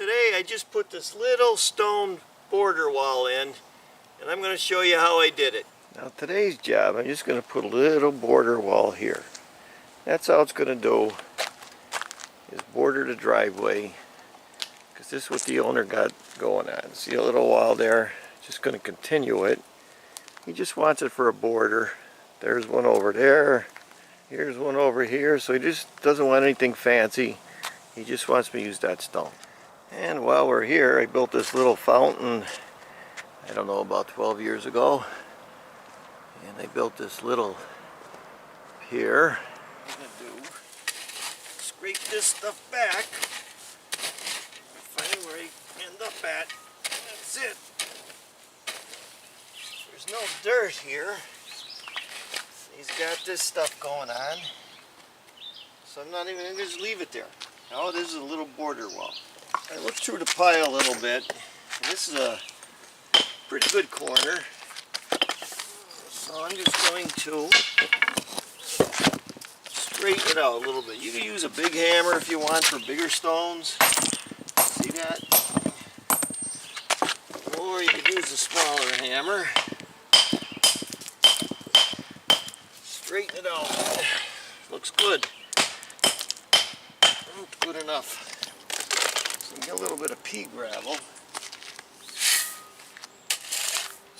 Today I just put this little stone border wall in, and I'm going to show you how I did it. Now today's job, I'm just going to put a little border wall here. That's all it's going to do, is border the driveway, because this is what the owner got going on. See a little wall there? Just going to continue it. He just wants it for a border. There's one over there. Here's one over here. So he just doesn't want anything fancy. He just wants me to use that stone. And while we're here, I built this little fountain, I don't know, about 12 years ago. And I built this little pier. What I'm going to do, scrape this stuff back. Find where I end up at. That's it. There's no dirt here. He's got this stuff going on. So I'm not even going to just leave it there. No, this is a little border wall. I looked through the pile a little bit. This is a pretty good corner. So I'm just going to straighten it out a little bit. You can use a big hammer if you want for bigger stones. See that? Or you could use a smaller hammer. Straighten it out. Looks good. Not good enough. So you get a little bit of pea gravel. Just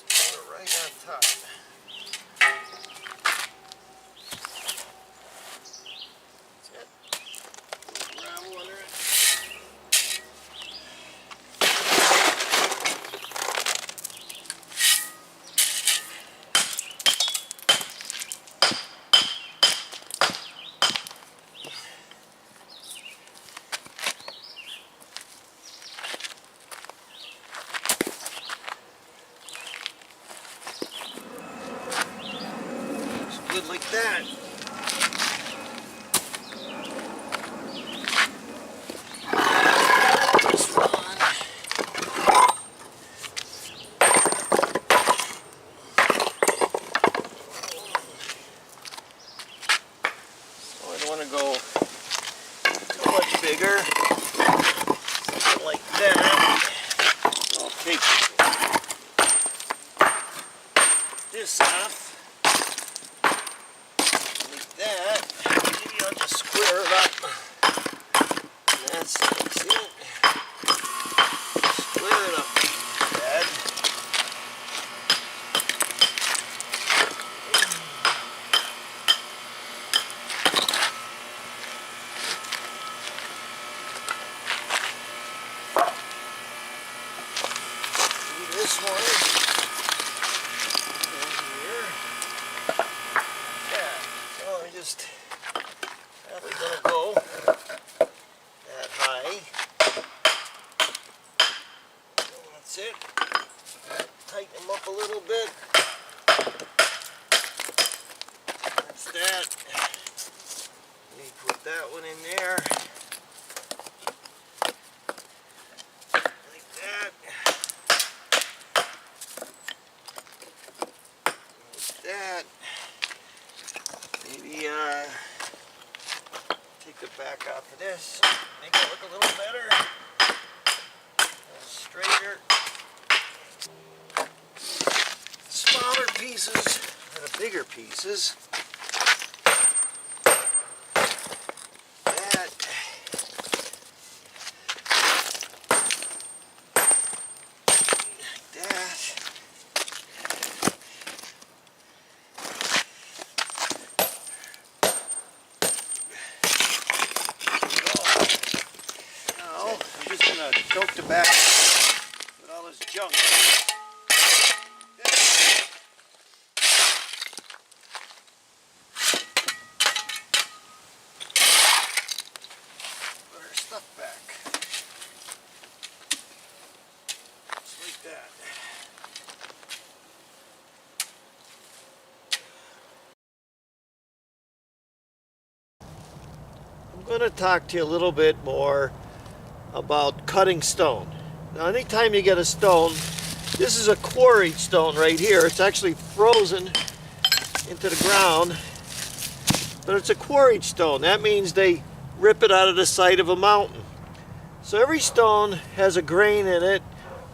put it right on top. That's it. A little gravel under it. Good like that. This one. So I don't want to go too much bigger. Something like that. I'll take this off. That, maybe I'll just square it up. That's it. Square it up. Dad. Do this one. Just probably gonna go that high. That's it. Tighten them up a little bit. That's that. Let me put that one in there. Like that. Like that. Maybe take the back off of this, make it look a little better, a little straighter. Smaller pieces and the bigger pieces. That. Like that. Choke the back with all this junk. Put our stuff back. Just like that. I'm going to talk to you a little bit more about cutting stone. Now anytime you get a stone, this is a quarried stone right here. It's actually frozen into the ground, but it's a quarried stone. That means they rip it out of the side of a mountain. So every stone has a grain in it,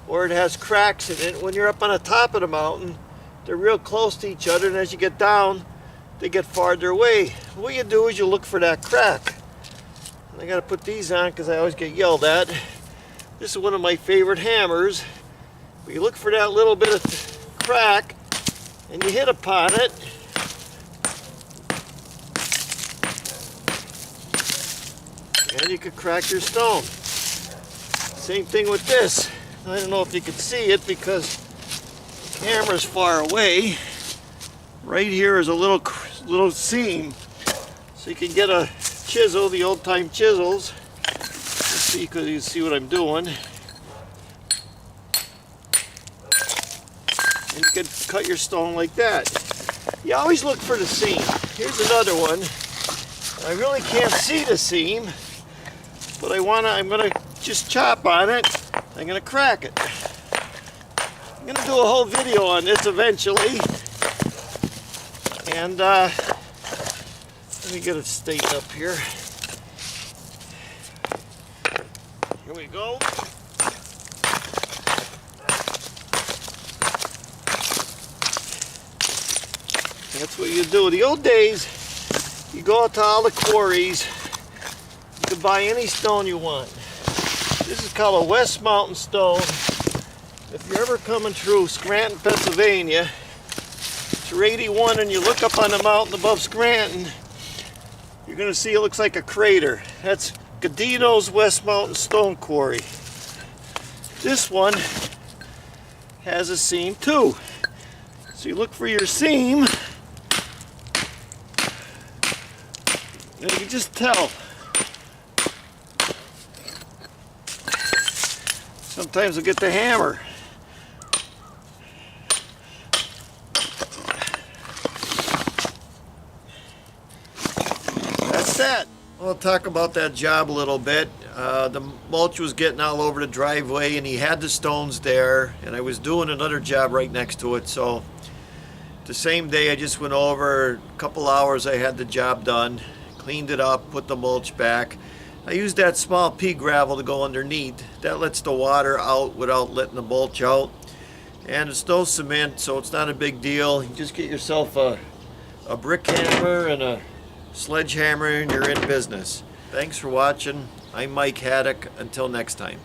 or it has cracks in it. When you're up on the top of the mountain, they're real close to each other, and as you get down, they get farther away. What you do is you look for that crack. And I gotta put these on because I always get yelled at. This is one of my favorite hammers. But you look for that little bit of crack, and you hit upon it. And you could crack your stone. Same thing with this. I don't know if you can see it because the camera's far away. Right here is a little seam. So you can get a chisel, the old time chisels. Let's see, because you can see what I'm doing. And you can cut your stone like that. You always look for the seam. Here's another one. I really can't see the seam, but I'm gonna just chop on it. I'm gonna crack it. I'm gonna do a whole video on this eventually. And let me get it straightened up here. Here we go. That's what you do. The old days, you go out to all the quarries, you could buy any stone you want. This is called a West Mountain stone. If you're ever coming through Scranton, Pennsylvania, to 81 and you look up on the mountain above Scranton, you're going to see it looks like a crater. That's Gadino's West Mountain Stone Quarry. This one has a seam too. So you look for your seam, and you can just tell. Sometimes I'll get the hammer. That's that. I'll talk about that job a little bit. The mulch was getting all over the driveway and he had the stones there, and I was doing another job right next to it. So the same day I just went over, a couple hours I had the job done, cleaned it up, put the mulch back. I used that small pea gravel to go underneath. That lets the water out without letting the mulch out. And it's no cement, so it's not a big deal. You just get yourself a brick hammer and a sledgehammer and you're in business. Thanks for watching. I'm Mike Haduck. Until next time.